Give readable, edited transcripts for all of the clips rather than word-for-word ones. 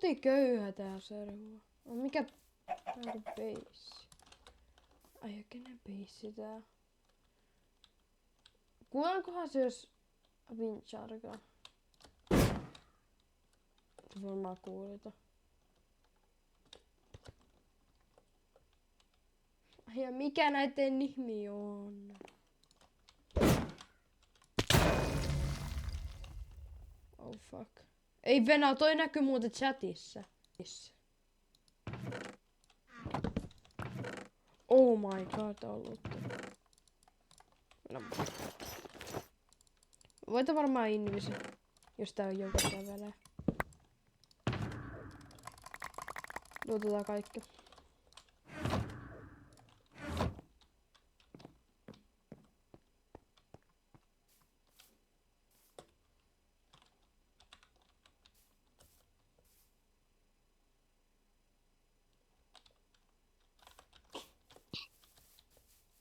kotiköyhä tää servo. Mikä tää on peissi? Ai kenen peissi tää? Kuulenkohan se jos Vincharka? Varmaan kuulita. Ja mikä näiden nimi on? Oh fuck. Ei Venä, toi näkyy muuten chatissa. Oh my god, ollut. No. Voita varmaan invisi, jos tää on joku kävelee. Luotetaan kaikki.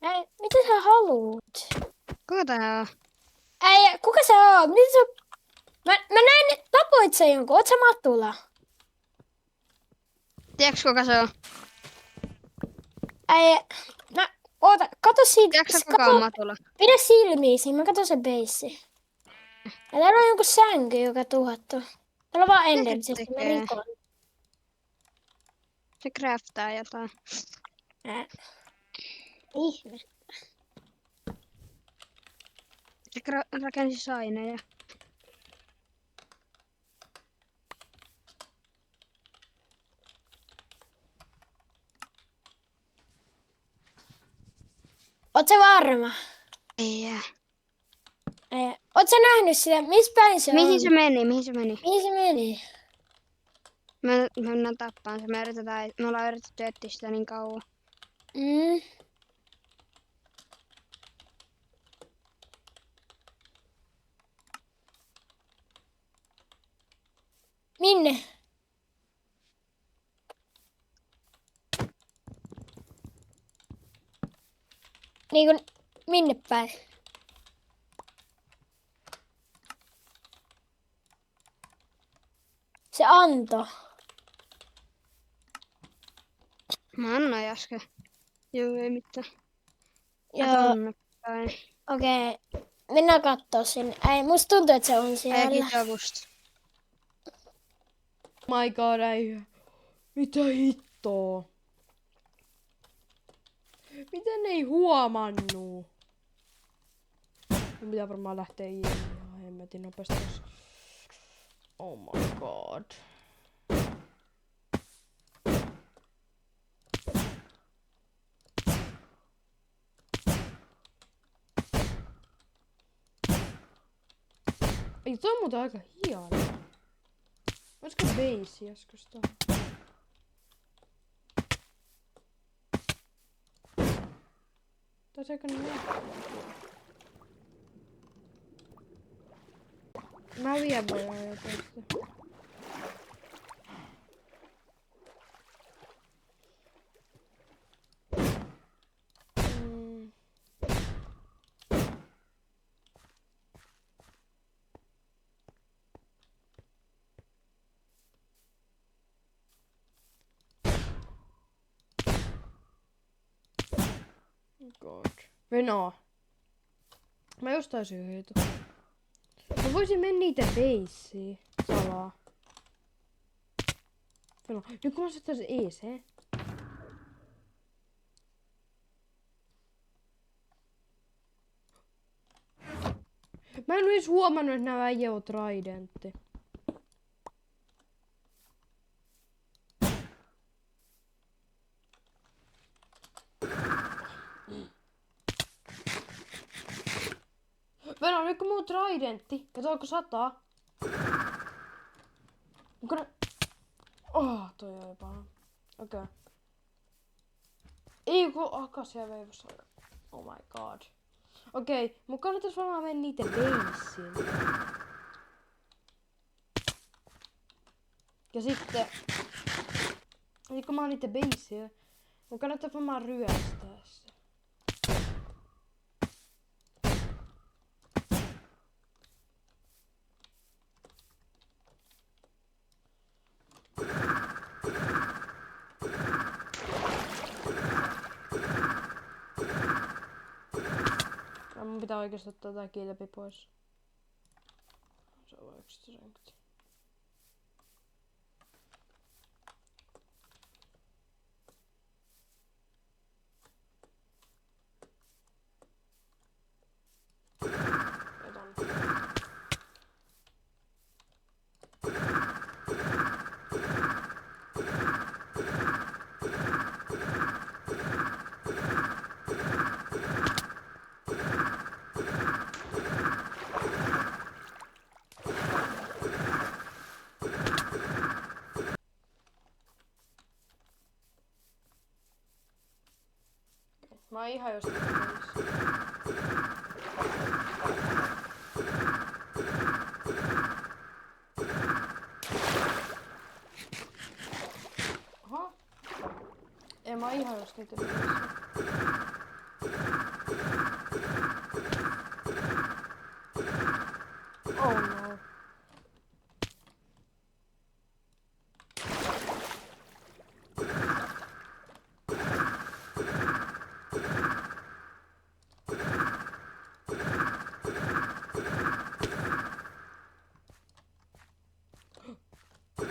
Ei, mitä sä haluut? Kuka tää on? Ei, kuka sä oot? Mitä sä... Mä näin, että tapoit sä jonkun. Oot sä Matula? Tiedätkö kuka se on? Ei, oota, kato siitä. Tiedätkö kuka on Matula? Pidä silmiisi, mä katon sen beissi. Ja täällä on joku sänky, joka tuhottu. Täällä on vaan enderisesti, mä tekee? rikon. Se craftaa jotain. Ihme. Se rakensi saineja. Oot sä varma? Ei. Oot sä nähnyt sitä? Missä päin se on? Mihin se meni? Mihin se meni? Mihin se meni? Me mennään tappaan se. Me ollaan yritetty etsiä sitä niin kauan. Mm. Minne? Niin kuin, minne päin? Se antoi. Mä annoin äsken. Joo, ei mitään. Joo, Tonne päin. okei. Mennään kattoo sinne. Ei, musta tuntuu, että se on siellä. Kiitos avusta. My god, ei. Mitä hittoa? Miten ei huomannut? Mun pitää varmaan lähteä ihan hemmetin nopeasti. Oh my god. Ei, toi on muuten aika hieno. Olisiko beisi joskus tuohon? Taisaako ne nähdä? Mä vielä voin ajaa tästä. God. Venä. Mä jostain syyhytyn. Mä voisin mennä niitä beissiin salaa. Venä. Nyt kun mä asettais EC. Mä en edes huomannut, että nämä äijä on tridentti. Venä, nyt kun mulla on tridentti, katoako 100? Onko ne... toi on paha. Okei. Okay. Ei kun akasia veivossa. Oh my god. Okei, okay, mun kannattais varmaan mennä niitä beissiin. Ja sitten kun mä oon niitä beissiä, mun kannattais varmaan ryöstää se. pitää oikeesti ottaa tää kilpi pois. Se on vaan yksi renkti. Otan. Mä oon ihan jostain pois. Oho. Ei mä oon ihan jostain pois. Oh no.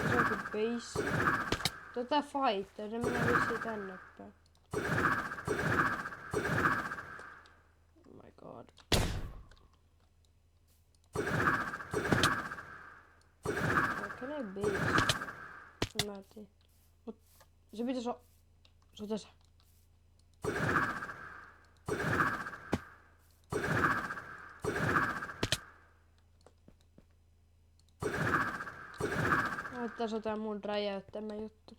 Se on kuin base. Tätä fighter, se menee vissiin tänne päin. Oh my god. Kenen base? Mä en tiedä. Mut se pitäis olla... Se on tässä. Tässä on tää mun räjäyttämä juttu.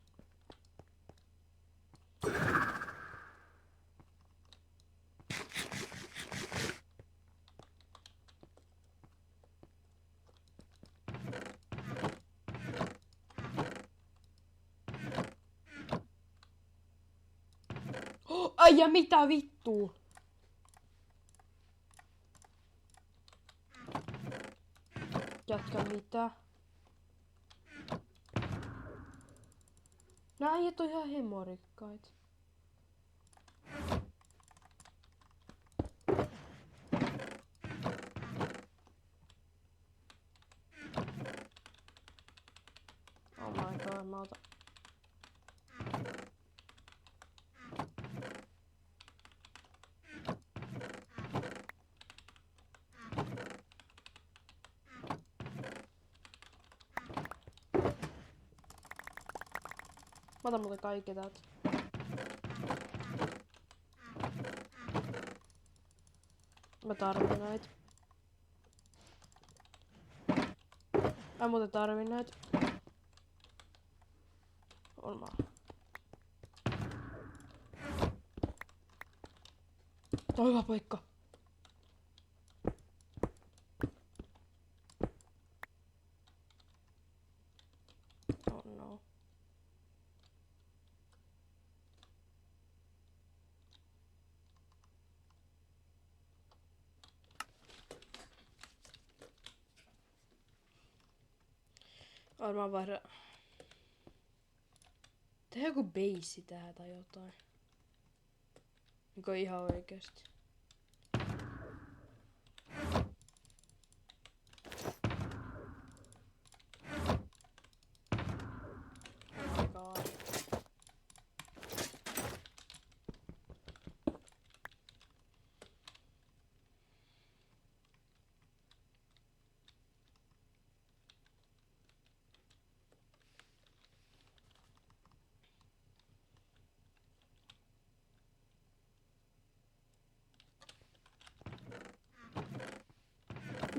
Oh, ai ja mitä vittua? Jatka mitä? Nää äijät on ihan hemorikkaita. Oh my god, mä otan. Mä otan muuten kaikki täältä. Mä tarvin näitä. Mä muuten tarvin näitä. On mä. Tää on hyvä paikka. Oh no. Varmaan vaihda. Tehdään joku beissi tähän tai jotain. Niinku ihan oikeesti. Oh my god.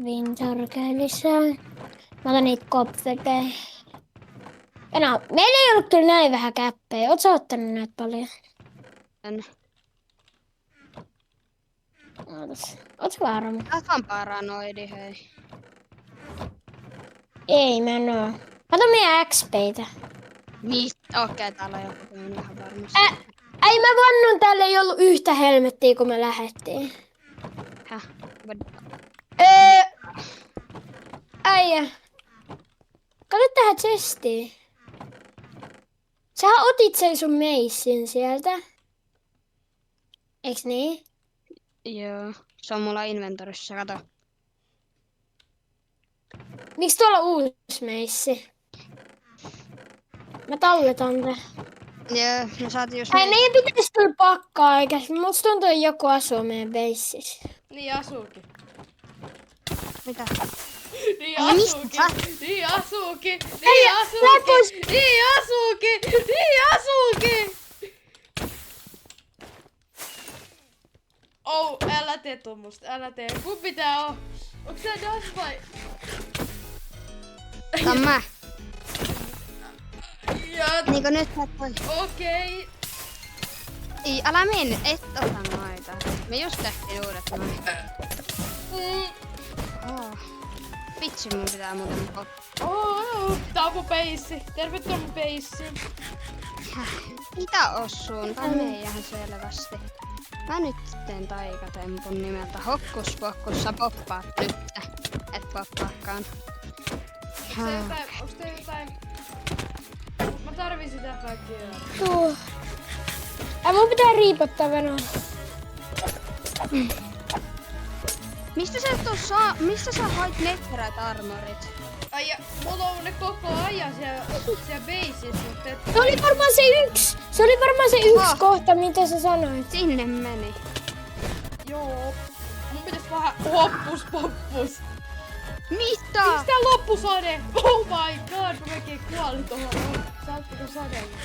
Winter lisää. Mä otan niitä kopvekejä. No, meillä ei ollut kyllä näin vähän käppejä. Oot sä ottanut näitä paljon? En. Oots varma? Täältä on paranoidi, hei. Ei mä en oo. Mä otan meidän XP:tä. Mistä? Okei, täällä on joku, mä en vähän varmasti. Ei mä vannun, täällä ei ollut yhtä helmettiä kun me lähettiin. Häh? Äijä. Kato tähän chestiin. Sähän otit sen sun meissin sieltä. Eiks niin? Joo. Se on mulla inventorissa, kato. Miksi tuolla on uusi meissi? Mä talletan tän. Joo, me saatiin just Ei meidän pitäisi kyllä pakkaa, eikä musta tuntuu, että joku asuu meidän beississä. Niin asuukin. Mitä? Niin Ai, mistä asuukin. sä- Niin asuukin. Ei, Niin lähde pois. asuukin. Niin asuukin. Niin asuukin. Oh, älä tee tommosta. Älä tee. Kumpi tää on? Onks tää Dash vai? Tää on mä. Ja... Niinku nyt sä et voi. Okei. Ei, älä mene, et ota noita. Me just tehtiin uudet noin. Oh. Vitsi, mun pitää muuten Tää on mun peissi. Tervetuloa mun peissiin. Mitä ossuun? Tää meijähän selvästi. Mä nyt teen taikatempun nimeltä Hokkus Pokkus. Sä poppaat nyt. Et poppaakaan. Onks tää jotain? Mä tarvin sitä kaikkia. Mun pitää riipottaa Venäjä. Mistä sä hait netterät armorit? Ai ja, mulla on ne koko ajan siellä baseissa, mutta et... Se oli varmaan se yksi kohta, mitä sä sanoit. Sinne meni. Joo. Mun pitäis vähän poppus. Mitä? Mistä loppusade? Oh my god, mä melkein kuolin tohon. Saatko sadella?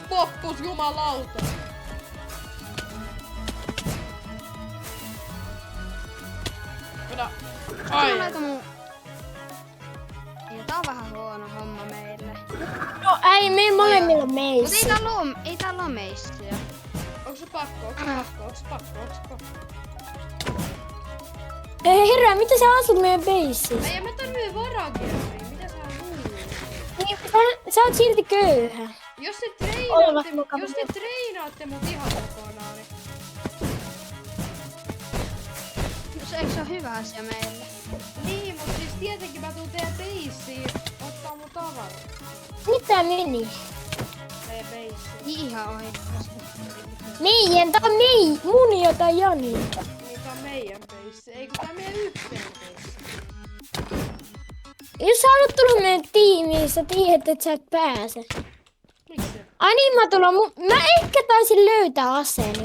Poppus, jumalauta. Minä... Ai. Laita mun... Ja tää on vähän huono homma meille. No ei, meillä molemmilla on Mut meissi. ei täällä oo meissiä. Onks se pakko? Ei herra, mitä sä asut meidän beississä? Ei, mä tarvii varakirjaa. Mitä sä luulet? Niin, sä oot silti köyhä. Jos Olevat te mukavia. treinaatte mut ihan kokonaan, niin... Eikö se oo hyvä asia meille? Niin, mut siis tietenkin mä tuun teidän beissiin ottaa mun tavarat. Mitä meni? Teidän beissiin. Ihan oikeesti. Meidän, tää on mun jota Jani. Niin tää on meidän beissi. Eikö tää meidän yhteen beissi? Jos sä haluat tulla meidän tiimiin, sä tiedät, että sä et pääse. Miksi? Ai niin, mä ehkä taisin löytää aseen,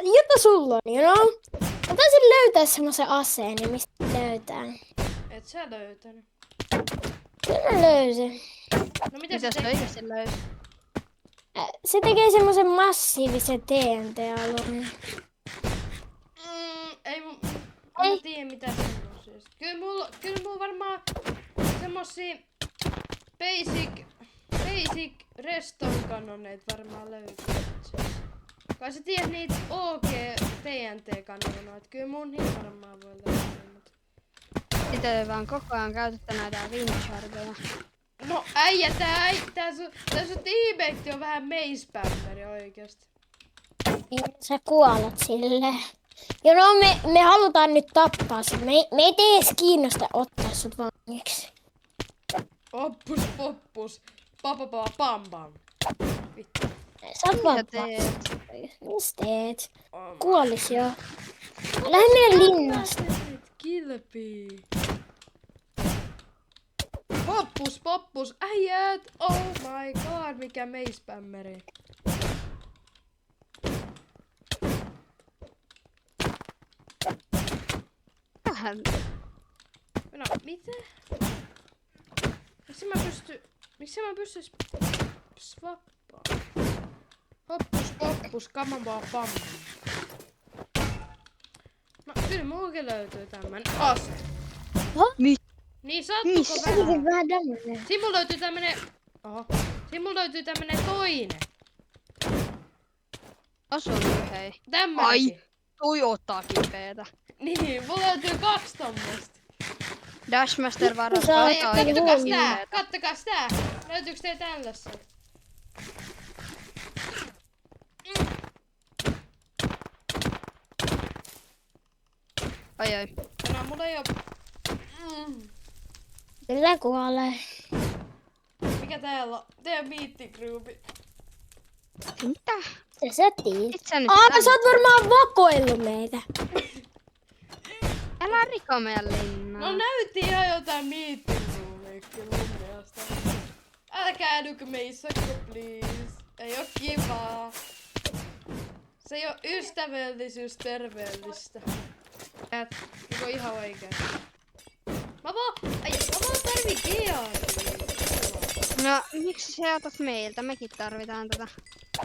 jota sulla on, you know? Mä taisin löytää semmosen aseen, ja mistä löytää. Et sä löytänyt. Kyllä mä löysin. No mitä Mitä se se tekee? oikeesti löysi? Se tekee semmosen massiivisen TNT-alueen. Ei mä tiedä mitä semmosia. Kyllä mulla varmaan semmosia basic redstone kanoneita varmaan löytyy. Kai sä tiedät niitä OG TNT kanoneita. Kyllä mun niitä varmaan voi löytyä. Sitä ei vaan koko ajan käytettä näitä windchargeja. No äijä, tää sun teammate on vähän meispämmäri oikeesti. Niin sä kuolet silleen. You know, me halutaan nyt tappaa sut. Me ei edes kiinnosta ottaa sut vangiksi. Poppus. Pam pam. Vittu. Sä oot Mitä vapaa. teet? Mistä teet? Oh, Kuolis jo. Lähde meidän linnasta. Kilpi. Poppus. Äijät. Oh my god, mikä meispämmäri. Vähän. No, mitä? Miksi mä pystys swappaa? Poppus, kamambaa pam. No, kyllä muukin löytyy tämmönen ase. Niin sattuko Missä? vähän? Vähän damage. Siinä mulla löytyy tämmönen... Oho. Siinä mulla löytyy tämmönen toinen. Osun nyt hei. Tämmönenkin. Toi ottaa kipeetä. Niin, mulla löytyy 2 tommoista. Dashmaster varaa. Sä oot Ei, kattokas tää. Kattokas tää. Löytyykö teillä tällaisia? Ai. No, mulla ei oo... Kyllä kuolee. Mikä täällä on? Teidän miittigruupi. Mitä? Mistä sä tiedät? Et sä nyt Sä oot varmaan vakoillut meitä. Älä riko meidän linnaa. No näytti ihan jotain miittiruumeikki mun mielestä. Älkää nyky meissäkö, please. Ei oo kivaa. Se ei oo ystävällisyys terveellistä. Onko ihan oikein? Mä vaan tarvii geaaria. No, miksi sä otat meiltä? Mekin tarvitaan tätä.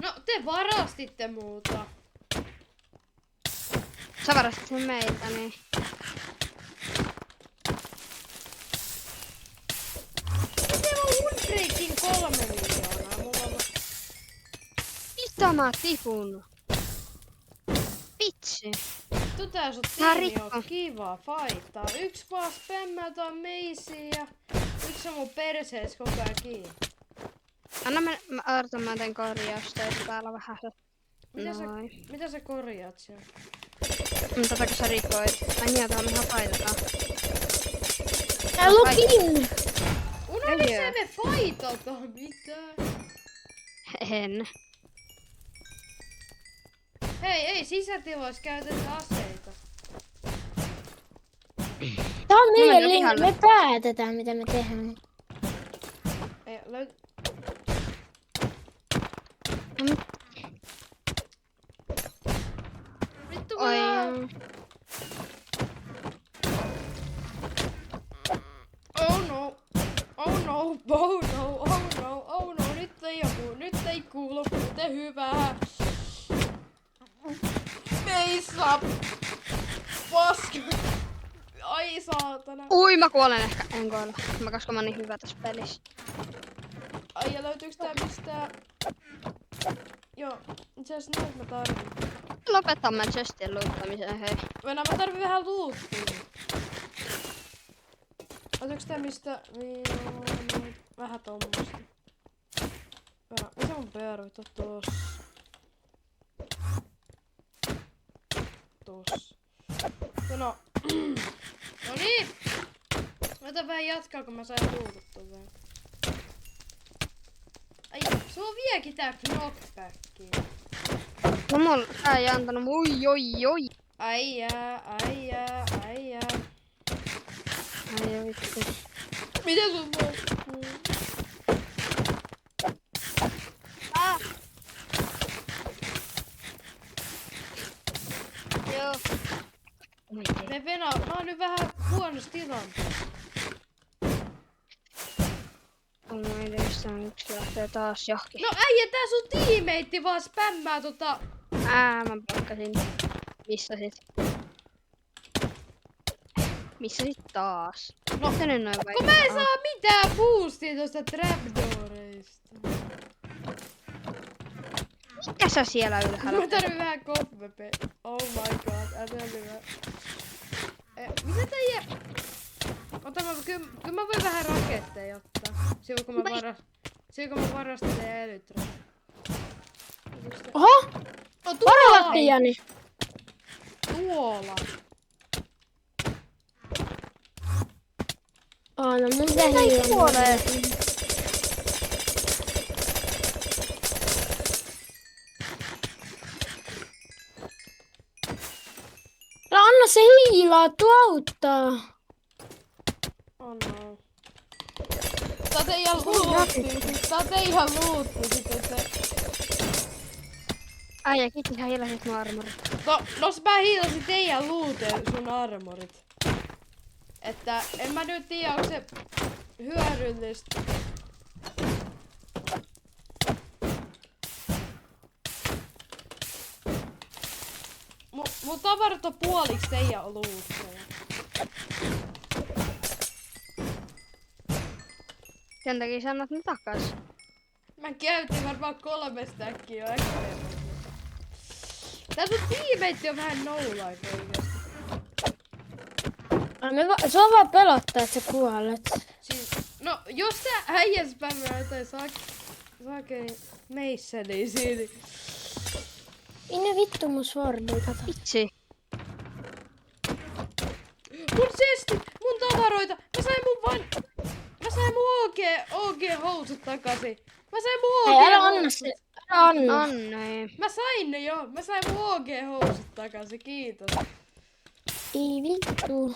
No, te varastitte muuta. Sä varastit sen meiltä, niin. Miten on Woodbreakin 3 miljoonaa? Mulla on... Mitä mä oon tipunut? Vitsi. Tuta sut Tää tiimi rikko. on kiva fightaa. Yksi vaan spämmätä meisiä ja yksi on mun persees koko ajan kiinni. Anna mä teen korjaustöitä täällä vähän. Noin. Mitä sä korjaat siellä? Tätä kun sä rikoit. Ai niin, tää on ihan paitetaan. Tää lukin. Unohda Joo. se me fightataan, mitä? En. Ei sisätiloissa käytetä aseita. Tää on Mä meidän menen linja. pihalle. Me päätetään mitä me tehdään. Ei, Vittu Oi. Oh no. Oh no. Oh no. Oh no. Oh no. Nyt ei kuulu muuten hyvää. Meissa. Paska. Ai saatana. Ui, mä kuolen ehkä. En kuole. Koska mä oon niin hyvä tässä pelissä. Ai ja löytyykö tää mistään? Joo. Itse asiassa näitä mä tarvin. Lopetamme chestin luuttamisen, hei. Mä tarvin vähän luuttia. Löytyykö tää mistä? Vähän tommosta. Mitä mun pervit on tossa? Tossa. No. No niin! Mä otan vähän jatkaa, kun mä sain luututtua vähän. Ai, sulla on vieläkin tää knockbacki. No mulla tää ei antanut. Oi. Ai jää. Ai vittu. Mitä sun loppuu? Joo. Mä oon nyt vähän huonossa tilanteessa. On mä edessä yksi lähtee taas johonkin. No äijä, tää sun tiimeitti vaan spämmää Mä pakkasin. Missä sit? Missä sit taas? No, Mitä nyt noin kun mä en saa mitään boostia tosta trapdooreista. Mikä sä siellä ylhäällä? Mä tarvin vähän koppepe. Oh my god, älä hyvä. Mitä tää jää? Kyllä mä voin vähän raketteja ottaa. Silloin kun mä varastelen elytraa. Oho! No Varoitti Jani. Tuolla. No mun pitää hiilaa. No anna se hiilaa, tuo auttaa. Oh no. Tää teidän luutti sitten se. Äijä, kiitos ihan hiljaiset mun armorit. No mä hiilasin teidän luuteen sun armorit. Että en mä nyt tiedä, onko se hyödyllistä. Mun tavarat on puoliksi teidän luutteja. Sen takia sä annat ne takas. Mä käytin varmaan 3 stackia jo äkkiä. Tää sun tiimeitti on vähän no-life oikeesti. Se on vaan pelottaa, että sä kuolet. Siis, no jos tää äijä spämmää jotain saakeli meissä, niin siinä. Minne vittu mun swordi, kato. Vitsi. Mun chesti, mun tavaroita. Mä sain mun OG housut takaisin. Mä sain mun OG Hei, älä housut. Anna. Anne. Mä sain ne jo. Mä sain mun OG-housut takaisin. Kiitos. Ei vittu.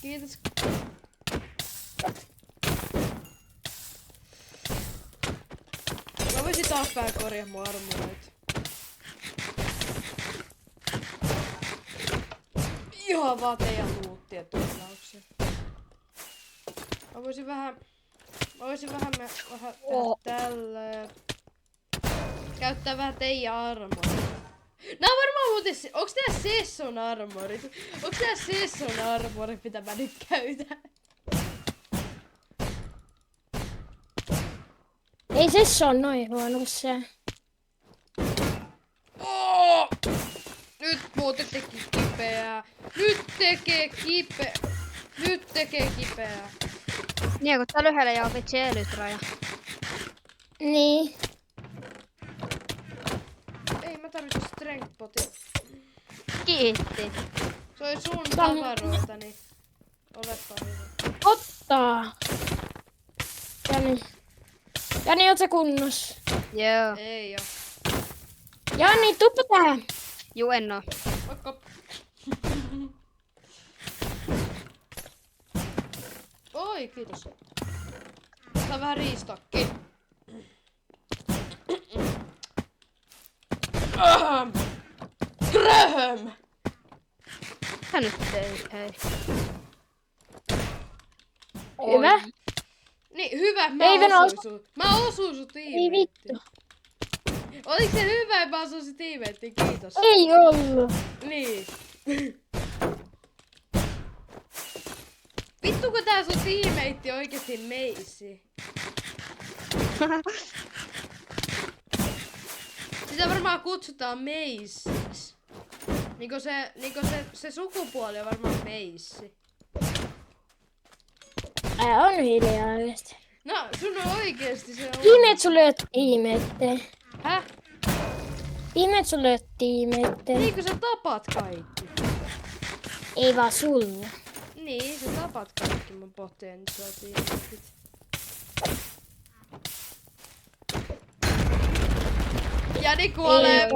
Kiitos. Mä voisin taas vähän korjaa mun armoreita. Ihan vaan teidän luuttia tuhlauksia. Mä voisin vähän tehdä tälleen. Käyttää vähän teidän armoreita. Nää on varmaan muuten, onks tää Sesson armorit? Onks tää Sesson armorit, mitä mä nyt käytän? Ei se on noin huono kuin se. Oh! Nyt muuten teki kipeää. Nyt tekee kipeää. Niin, kun tää lyhyellä ja opit se elytraja. Niin. Ei mä tarvitse strength potin. Kiitti. Se oli sun tavaroita, niin olepa hyvä. Ottaa. Jani, oot sä kunnossa? Joo. Ei oo. Jani, tuppa tähän. Juu, en oo. Moikka. Oi, kiitos. Saa vähän riistokki. Graham! Tää nyt ei. Hyvä. Niin, hyvä, Ei Venä mä osuin sun Ei tiimeettiin. vittu. Oliko se hyvä, että mä osuin sun tiimeettiin? Kiitos. Ei ollut. Niin. Vittu kun tää sun tiimeitti oikeesti meissi. Sitä varmaan kutsutaan meissiksi. Se sukupuoli on varmaan meissi. On hiljaa oikeesti. No, sun on oikeesti se on. Ihmeet sun lööt tiimeette. Häh? Ihmeet sun lööt tiimeette. Niin kun sä tapat kaikki. Ei vaan sulla. Niin, sä tapat kaikki mun potentiaaliset. Jani kuolee.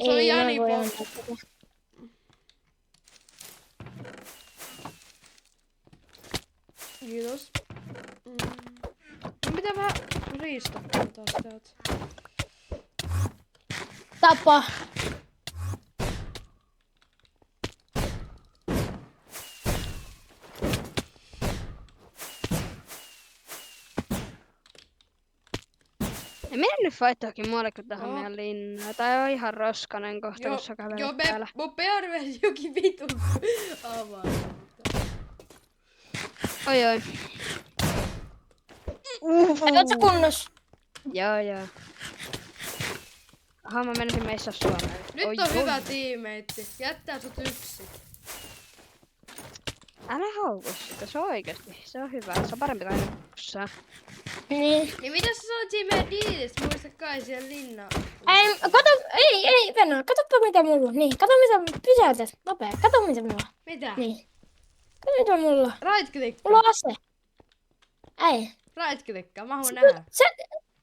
Se on Jani pois. Kiitos. Mun pitää vähän riistokkaa taas täältä. Tapa. Ja minä nyt faittaakin muuallekin tähän Joo. meidän linnaan. Tää on ihan roskanen kohta, kun sä Joo, kävelet täällä. mun PRV jokin vitu avaa. Oi. Oot sä kunnossa? Joo. Aha, mä menisin meissä Suomeen. Nyt on hyvä tiimeitti. Jättää sut yksin. Älä hauku sitä, se on oikeesti. Se on hyvä. Se on parempi kuin aina kussaa. Niin. Niin mitä sä sanoit siinä meidän diilistä? Muista kai siellä linnaan. Ei, Venä, katoppa mitä mulla on. Niin, kato mitä, pysäytät, nopea, kato mitä mulla on. Mitä? Niin. Kato mitä mulla on. Right click. Mulla on ase. Ei. Right clickaa, mä haluan nähdä.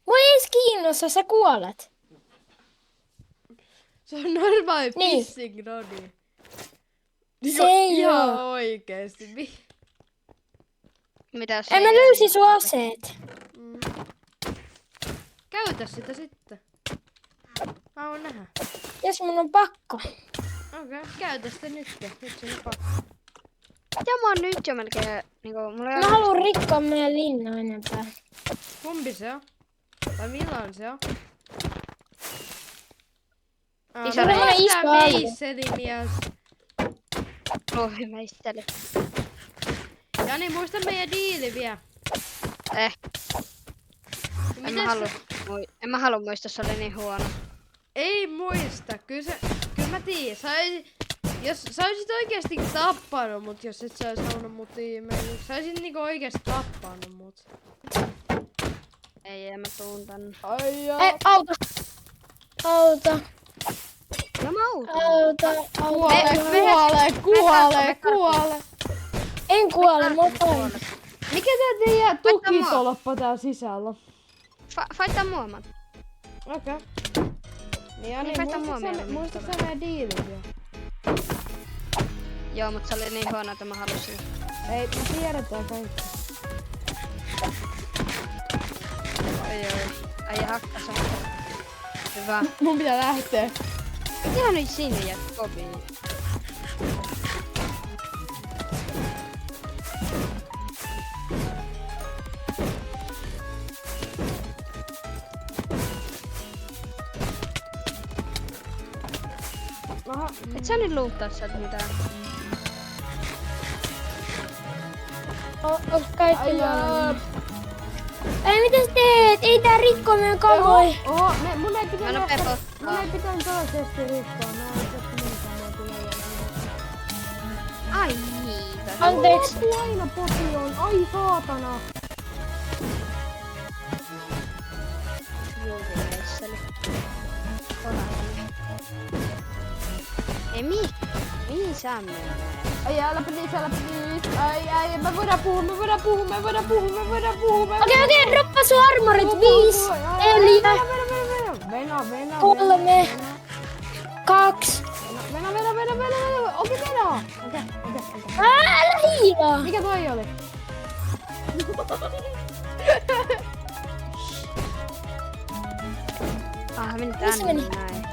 Mua ei edes kiinnosta, sä kuolet. Se on normaali Niin. pissing rodi. Se ei Ihan oo. oikeesti. Mitä Mä löysin sun aseet. Käytä sitä sitten. Mä haluan nähdä. Jos mun on pakko. Okei, käytä sitä nyt. Nyt se on pakko. Ja mä oon nyt jo melkein niinku, mulla ei Mä ole... haluan rikkoa meidän linnaa enempää. Kumpi se on? Tai milloin se on? Iso iso alue. meisselimies. Louhimeistely. Jani, muista meidän diili vielä. En mä halua muistaa, se oli niin huono. Ei muista. Kyllä mä tiedän. Jos sä olisit oikeesti tappanut mut, jos et sä ois halunnut mut tiimeen, niin sä olisit niinku oikeesti tappanut mut. Ei, mä tuun tänne. Ai Ei, auta. No mä autan. Kuole! En kuole, mä oon. Mikä tää teidän tukitolppa täällä sisällä? Faittaa mua, man. Okei. Niin Jani, Niin, mua muistatko sä meidän diilit jo? Joo, mut se oli niin huono, että mä halusin. Ei, me tiedetään kaikki. Oi. Äijä hakkas on. Hyvä. Mun pitää lähteä. Mitä nyt sinne ja kopiin? Aha. Et sä nyt luuttaa sieltä mitään. Kaikki Ai jaa. Ei, mitä sä teet? Ei tää rikko meidän kamoja. Oho, mun ei Mä pitänyt... en pepottaa. Mun ei pitänyt toisesti rikkoa. Mä oon tässä niin kauan tulee. Ai niitä. Anteeksi. Mulla aina potioon. Ai saatana. Julkimeisseli. Ei mihin sä menet? Ai älä please. Ai, me voidaan puhua. Okei, droppa sun armorit. 5, 4, Venä. 3, 2. Venä. Okei, venä. Okei. Älä hiilaa. Mikä toi oli? Meni Missä tänne meni? näin.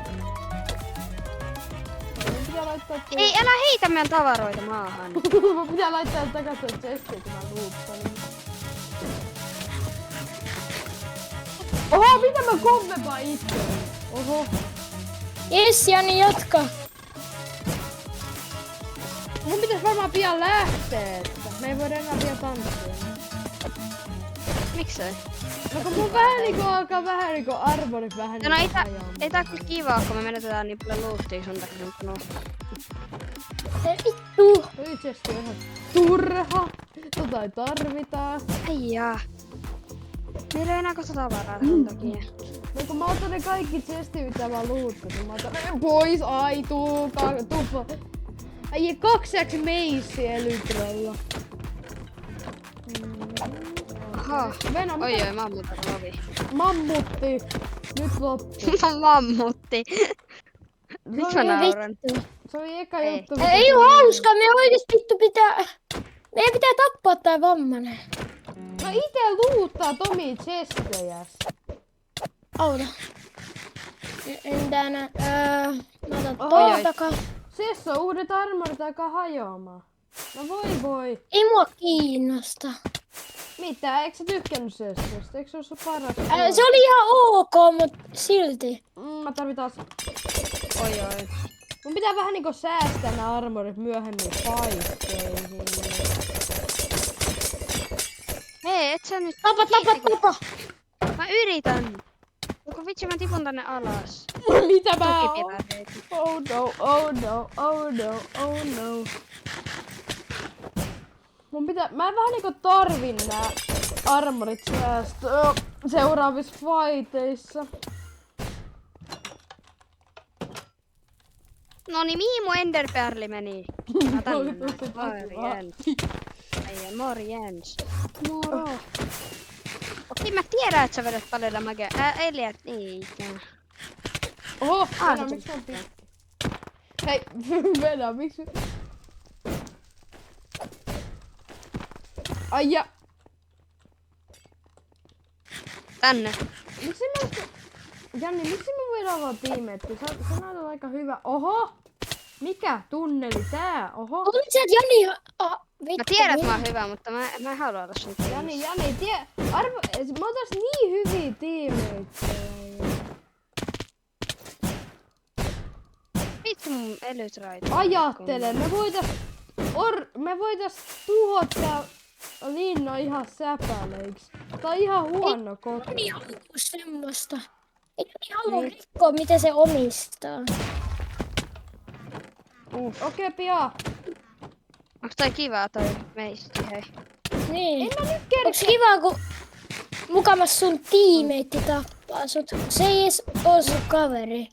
Mun pitää laittaa Ei, älä heitä meidän tavaroita maahan. Mun pitää laittaa takaisin chestiin, kun mä luuppanin. Oho, mitä mä kommepaan itseäni? Oho. Jes, Jani, jatka. Mun pitäis varmaan pian lähteä, että me ei voida enää pian tanssia. Miksei? No kun mun vähän niinku armorit vähän No niinku ei tää kyllä kivaa, kun me menetetään niin paljon loottia sun takia. Ei vittu. Toi chesti on ihan turha. Tota ei tarvitaan. Ai jaa. Meillä ei enää kohta tavaraa sun takia. No kun mä otan ne kaikki chesti mitä mä luuttasin. Mä otan ne pois. Ai tuppa. Ai 2 meissi elytralla. Aha. Venä, Oi, mammuta lovi. Mammutti. Nyt loppu. Mammutti. Miksi mä nauran? Vittu. Se oli eka Ei. juttu. Ei oo hauskaa, me oikeesti vittu pitää... Meidän pitää tappaa tää vammanen. No ite luuttaa Tomi chestejäs. Auta. Entä nää... Mä otan Oi. takaa. Sessa uudet armorit alkaa hajoamaan. No voi. Ei mua kiinnosta. Mitä? Eikö sä tykkännyt Sessasta? Eikö se oo sun paras? Se oli ihan ok, mut silti. Mä tarvitaan... Oi. Mun pitää vähän niinku säästää nää armorit myöhemmin fighteihin. Hei, et sä nyt... Tapa. Mä yritän. Joku vitsi, mä tipun tänne alas. Mitä mä oon? Tukipirateet. Oh no. Mä vähän niinku tarvin nää armorit säästöä seuraavissa fighteissa. Noni, mihin mun enderperli meni? Mä tänne näin. Morjens. Moro. Okei, mä tiedän, että sä vedät paljon lämäkeä. Eliät, eikä. Oho, Venä, se miksi on pitkä? Hei, Venä, miksi? Aija! Tänne. Miksi me... Janni, miksi me voidaan olla tiimeetty? Sä näytät aika hyvä. Oho! Mikä tunneli tää? Oho! Oli sä Jani... Mä tiedän, että mä oon hyvä, mutta mä en halua olla sun tiimissä. Jani, mä otais niin hyviä tiimeettejä. Vittu mun elytrait. Ajattele, me voitais tuhota linna ihan säpäleiksi. Tää on ihan huono koti. Jani haluu semmoista. Ei Jani haluu rikkoa, mitä se omistaa. Okei, pian. Onks toi kivaa toi meisti, hei? Niin. En mä nyt kerkeä. Onks kiva, kun mukamas sun tiimeitti tappaa sut? Se ei edes oo sun kaveri.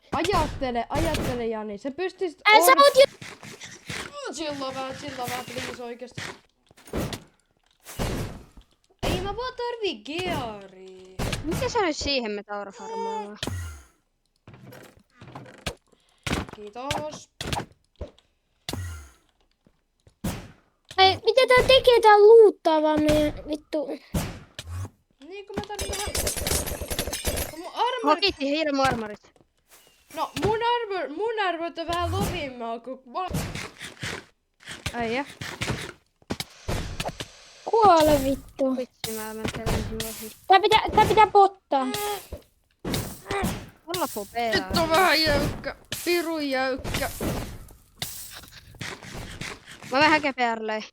Ajattele Jani, sä pystyisit... Sä oot jo... Chilla vähän, please oikeesti. Ei mä vaan tarvii gearia. Miten sä nyt siihen metaurafarmaa? Kiitos. Ei, mitä tää tekee tää luuttaa vaan meidän vittu. Niin kun mä tarvitsen vähän... Kun mun armori... Kiitti hirmuarmorit. No mun arvot on vähän lovimmaa kun... Ai ja. Kuole vittu. Vitsi mä mentelen lohi. Tää pitää pottaa. Olla pupea. Nyt on vähän jäykkä. Pirun jäykkä. Mä vähän kepeärlöin.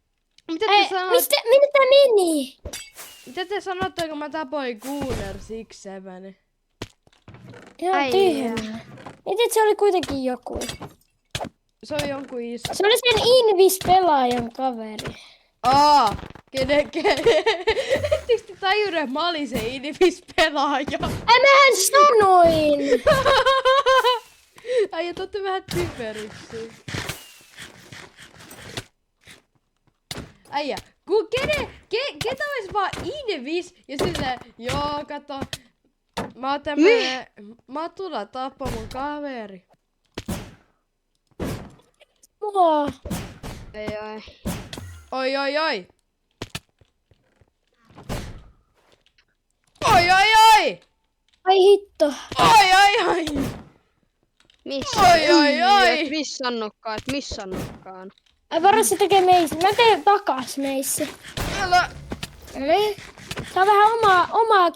Mitä Ei, te sanotte? minne tää meni? Mitä te sanotte kun mä tapoin Gunner 67? Ihan Ai tyhmää. Mietit, se oli kuitenkin joku. Se on jonkun iso. Se oli sen Invis-pelaajan kaveri. Ettekö te tajunnut, että mä olin se Invis-pelaaja? Mähän sanoin! Ai, te ootte vähän typeriksi. Äijä, kun ketä ois vaan Invis ja silleen, joo kato, mä oon tämmönen, mä tulen tappaa mun kaveri. Mua. Ei oi. Oi oi oi! Oi oi oi! Ai hitto. Oi oi oi! Missä? Oi, oi, oi. Missannutkaan. Ai varas se tekee meissi. Mä teen takas meissi. Älä! Eli tää on vähän omaa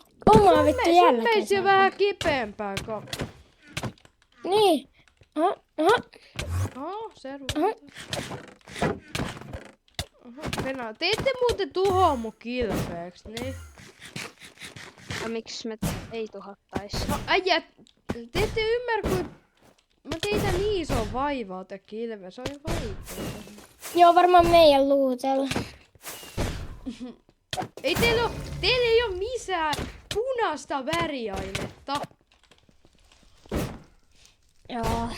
vittu Sun jälkeen. meisi on vähän kipeämpää kun... Niin. Aha. Se Venä, te ette muuten tuhoa mun kilpeeks, niin? Ja miksi me ei tuhottais? No äijät, te ette ymmärrä kun... Mä teitä niin iso vaivaa te kilve, se on jo vaikeaa. Joo, varmaan meidän luutella. Ei teillä ei oo missään punaista väriainetta. Joo.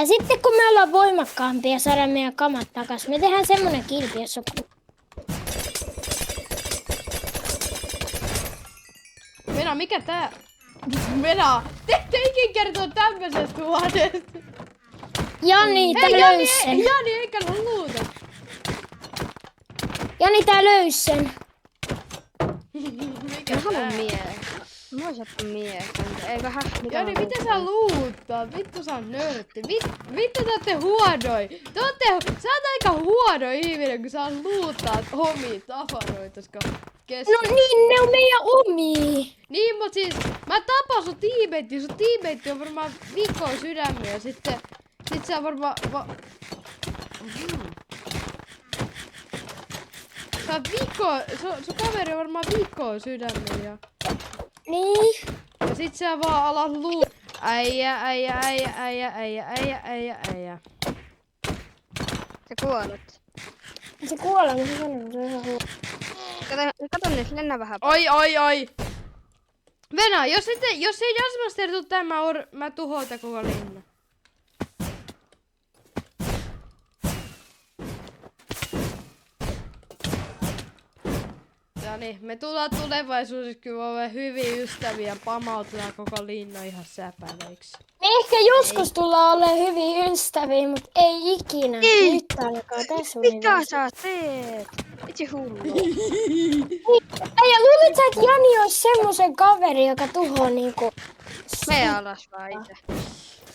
Sitten kun me ollaan voimakkaampia ja saadaan meidän kamat takas, me tehdään semmonen kilpi, jos on... Venä, mikä tää? Venä, te ette ikin kertoa tämmösestä vuodesta. Jani, tää Hei löys sen. Jani, eikä luuta. Jani, tää löys sen. Mikä Mä haluan tää? miehen. Mä vois ottaa miehen. Eiköhän mitä Jani, mä mitä puhun? sä luuttaa? Vittu sä on nörtti. Vittu te ootte huonoin. Sä oot aika huono ihminen, kun sä luuttaat omia tavaroitas kesken. No niin, ne on meidän omia. Niin, mut siis mä tapan sun tiimeitti. Sun tiimeitti on varmaan viikkoa sydämiä ja sitten sä varmaan... Sä oot sun kaveri on varmaan viikkoa sydämiä. Niin. Ja sit sä vaan alat äijä. Sä kuolet. Se kuolee, mutta se on ihan huono. Kato nyt, lennä vähän. Oi. Venä, jos ei Jasmaster tuu tän, mä tuhoan tää koko linna. No niin, me tullaan tulevaisuudessa kyllä olemaan hyviä ystäviä ja pamautetaan koko linna ihan säpäleiksi. Me ehkä joskus tullaan olemaan hyviä ystäviä, mutta ei ikinä. Ei. Nyt alkaa tässä Mitä sä teet? Itse hullu. Ja luulit sä, että Jani olisi semmosen kaveri, joka tuhoaa niinku... Mene alas vaan itse.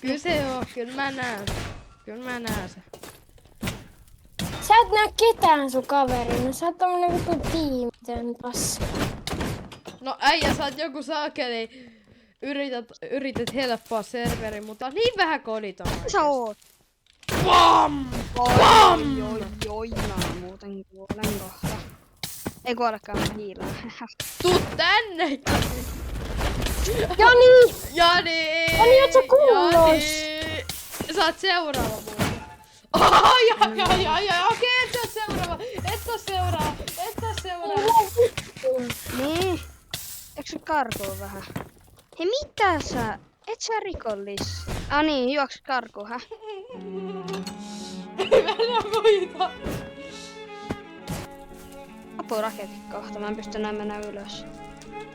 Kyllä se on, kyllä mä näen sen. Sä et näe ketään sun kaverina. Sä oot tommonen vittu tiimitön passi. No äijä, sä oot joku saakeli. Yrität helppoa serveri, mutta niin vähän koditon. Sä oot. Pam! Oi, mä muuten kuolen kohta. Ei kuolekaan, mä hiilaan. Tuu tänne! Jani! Jani! Jani, oot sä kuullut? Jani! Sä oot seuraava muuten. Ai, okei, et sä oot seuraava. Niin. Eikö se karkuun vähän? Hei, mitä sä? Et sä rikollis? Niin, juokset karkuun, häh? Mennään muita. Apuraketit kohta, mä en pysty enää mennä ylös.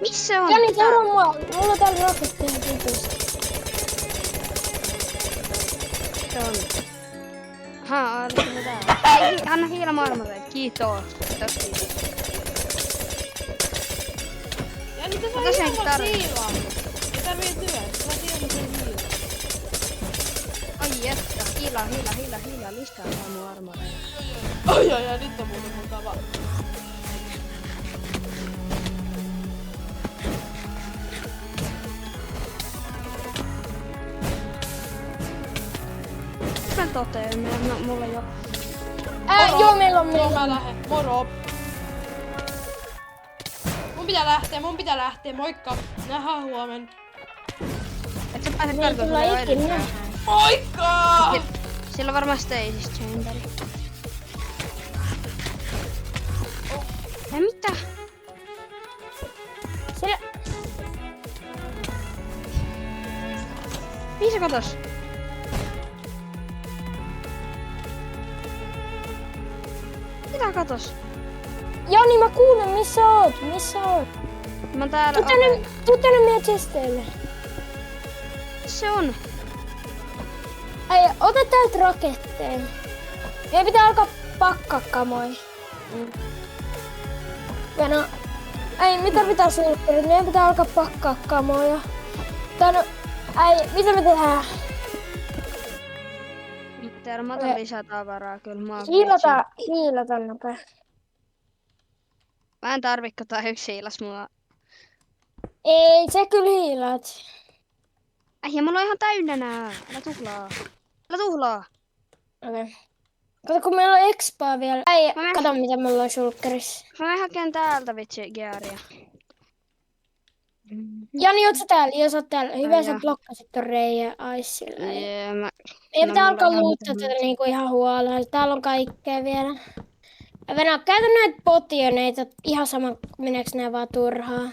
Missä se on? Jani, seuraa mua. Mulla on täällä raketteja tietysti. Se on. Ahaa, oliko se täällä? Ei, anna hiilamarmoreita. Kiitos. Kiitos. Ja niitä saa tosiaankin ilman tarvii. siilaa. Ei tarvii työstä. Saa ilman siilaa. Ai että. Hiila. Lisää vaan mun armoreita. Ai, nyt on muuten mukava. Mä totean, mulla jo. Joo, meillä on Joo, mä lähden. Moro. Mun pitää lähteä. Moikka. Nähdään huomen. Et sä pääse Me ei tulla karkuun ikinä nähdä. Moikka! Sillä on varmaan Stasis Chamberi. Ei mitä? Sillä... Mihin se katos? Mitä katos? Jani, mä kuulen, missä oot? Mä oon täällä. Tuu tänne meidän chesteille. Se on. Ai, ota täältä raketteja. Meidän pitää alkaa pakkaa kamoja. Ja no... Ai, mitä pitää sulkkerit? Meidän pitää alkaa pakkaa kamoja. Ai, mitä me tehdään? Täällä mä otan lisää tavaraa kyllä. Mä oon Hiilata nopea. Mä en tarvitko tää yksi hiilas mulla. Ei, sä kyllä hiilaat. Ja mulla on ihan täynnä nää. Älä tuhlaa. Okei. Kato, kun meillä on expaa vielä. Ai, Mä kato mitä mulla on sulkkerissa. Mä menen hakemaan täältä vitsi gearia. Jani, oot sä täällä? Jos oot täällä. Hyvä, Ai sä joo. blokkasit ton reijän. Ai sillä. Jee, mä... Meidän pitää mulla alkaa ihan luuttaa mitään. tätä niinku ihan huolella. Täällä on kaikkea vielä. Ja Venä, käytä näitä potioneita. Ihan sama, meneekö nää vaan turhaa.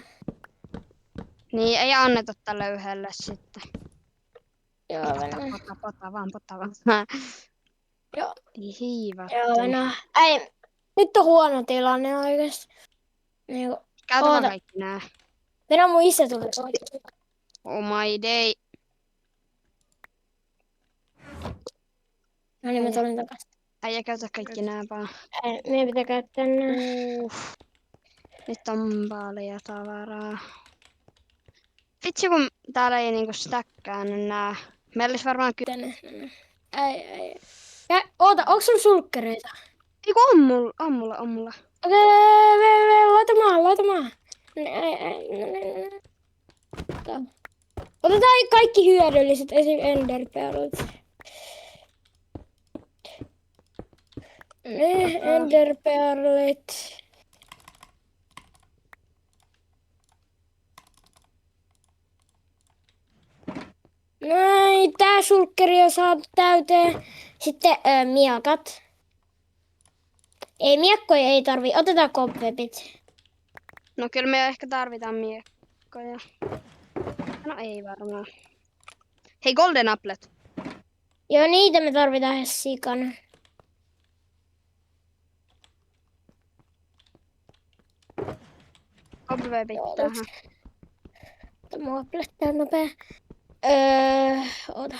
Niin, ei anneta tälle yhdelle sitten. Joo, Venä. Pota vaan. Joo. Hiivattu. Joo, Venä. Ei, nyt on huono tilanne oikeesti. Niinku, Käytä vaan Oota. kaikki nää. Venä, mun isä tuli. Oh my day. No niin, mä tulin takas. Äijä käytä kaikki nää vaan. Meidän pitää käyttää nää. Nyt on paljon tavaraa. Vitsi kun täällä ei niinku stäkkää nää. Meillä olisi varmaan Tänne. Ei. Oota, onks sulla sulkkereita? Eiku on mulla. Okei, laita maahan. Otetaan kaikki hyödylliset, esim. Enderpearlit. Enderpearlit. Näin, tää sulkkeri on saatu täyteen. Sitten miekat. Ei, miekkoja ei tarvii. Otetaan cobwebit. No kyllä me ehkä tarvitaan miekkoja. No ei varmaan. Hei, golden applet. Joo, niitä me tarvitaan ihan sikana. Cobwebit Joo, tähän. Mua plättää nopea. Ota.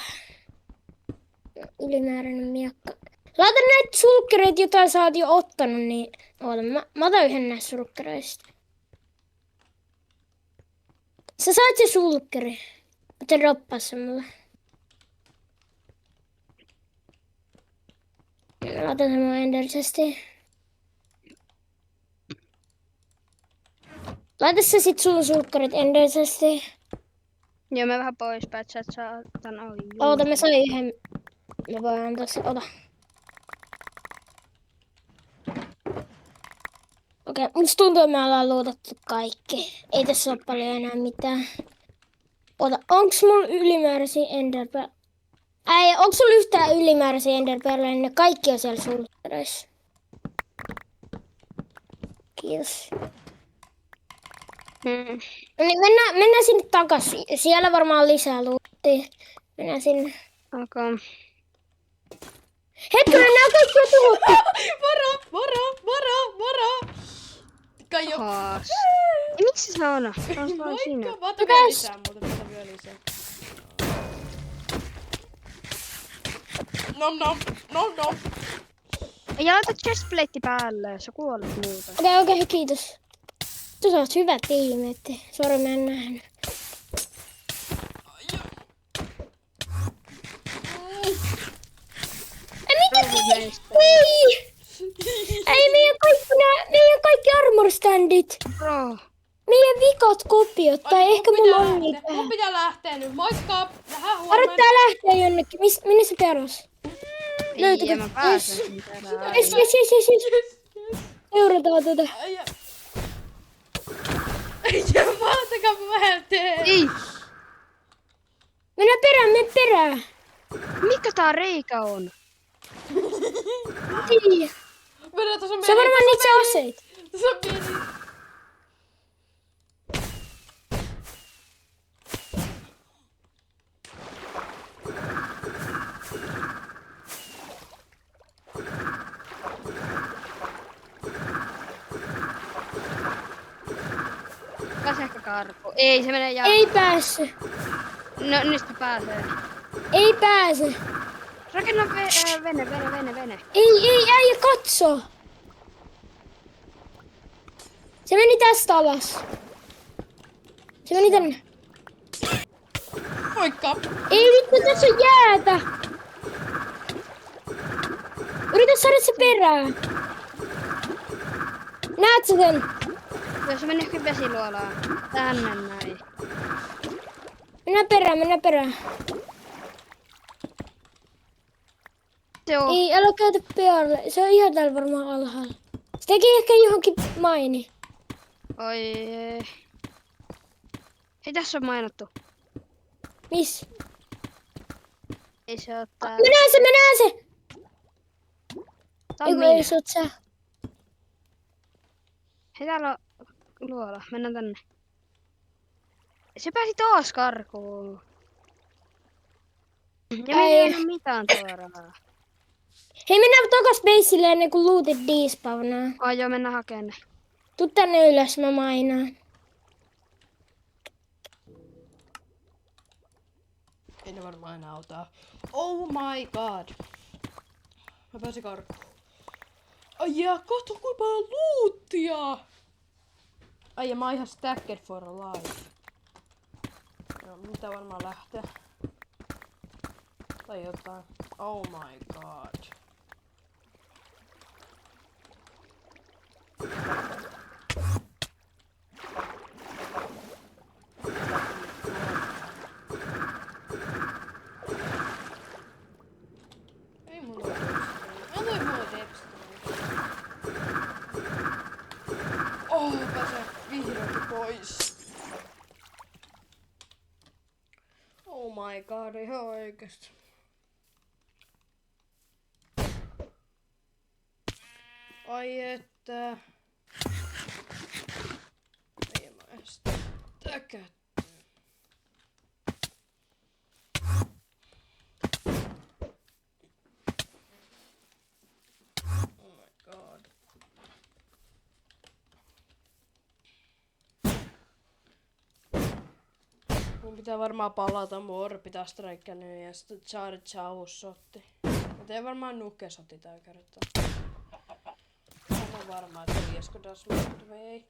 Ylimääräinen miekka. Laita näitä sulkkereita, joita sä oot jo ottanut, niin... Oota, mä otan yhden näistä sulkkereista. Sä sait se sulkkeri. Mutta droppaa se mulle. Mä otan sen mun endersesti. Laita se sit sun sulkkerit endersesti. Joo, me vähän poispäin, että sä et saa tän Oota, mä sain yhden. Me voidaan antaa se. Ota. Okei, musta tuntuu, että me ollaan luotattu kaikki. Ei tässä ole paljon enää mitään. Ota, onks mulla ylimääräisiä enderpearleja? Ei, onks sulla yhtään ylimääräisiä enderpearleja? Ne kaikki on siellä sulkkereissa. Kiitos. No niin, mennään sinne takaisin. Siellä varmaan lisää luuttia. Mennään sinne. Okay. Hetkinen, nää kaikki on tuhottu. Moro! Haas. Ei, missä se on? Se on tuolla siinä. Moikka! Mä otan vielä lisää muuten, mä otan vielä lisää. Nom nom, nom nom. Ja laita chestplate päälle, sä kuolet muuten. Okei, kiitos. Tuossa on hyvä tiimi, sori mä en nähnyt. Ei mitä ei! Ei meidän kaikki armor standit. Bro. Meidän vikat kopiot, tai ehkä mulla on niitä. Mun pitää lähteä nyt, moikka! Lähdään Arvo huomenna. tää lähtee jonnekin. Minne se peros? Ei, mä pääsen sen perään. Yes. Seurataan tätä. Ei jumalatakaan mä lähtee. Ei! Mennään perään. Mikä tää reikä on? Ei. Mennään tuossa Se on varmaan niitä aseita. Tuossa on pieni. Pääseekö karku? Ei, se menee jalkaan. Ei päässyt. No, nyt se pääsee. Ei pääse. Rakenna vene. Ei, äijä katso. Se meni tästä alas. Se meni tänne. Moikka! Ei vittu, tässä on jäätä. Yritä saada se perään. Näet sä sen? Jos se meni johonkin vesiluolaan. Tänne näin. Mennään perään. Se on. Ei, älä käytä pealle. Se on ihan täällä varmaan alhaalla. Se teki ehkä johonkin maini. Oi. Ei tässä on mainittu. Miss? Ei se oo täällä. Mä näen se! Tää Ei on kun ei minä. se oot sä. Hei, täällä on luola. Mennään tänne. Se pääsi taas karkuun. Ja meillä ei ole mitään tavaraa. Hei, mennään takas baseille ennen kuin lootit despawnaa. Ai joo, mennään hakemaan ne. Tuu tänne ylös, mä mainaan. Ei ne varmaan enää autaa. Oh my god. Mä pääsin karkuun. Ai jaa, katso kuinka paljon luuttia! Ai ja mä oon ihan stacked for life. Joo, mitä varmaan lähteä. Tai jotain. Oh my god. Ei mulla ole depstonia. Älä mulla depstonia. Oh, pääsee vihdoinkin pois. Oh my god, ihan oikeesti. Ai että. Ei mä edes täkätty. Oh my god. Mun pitää varmaan palata mun orbitasstrike nyt ja sitten saada chaussotti. Mä teen varmaan nukkesotti tää kertaa. Mä oon varmaan, että viesko tässä vai ei.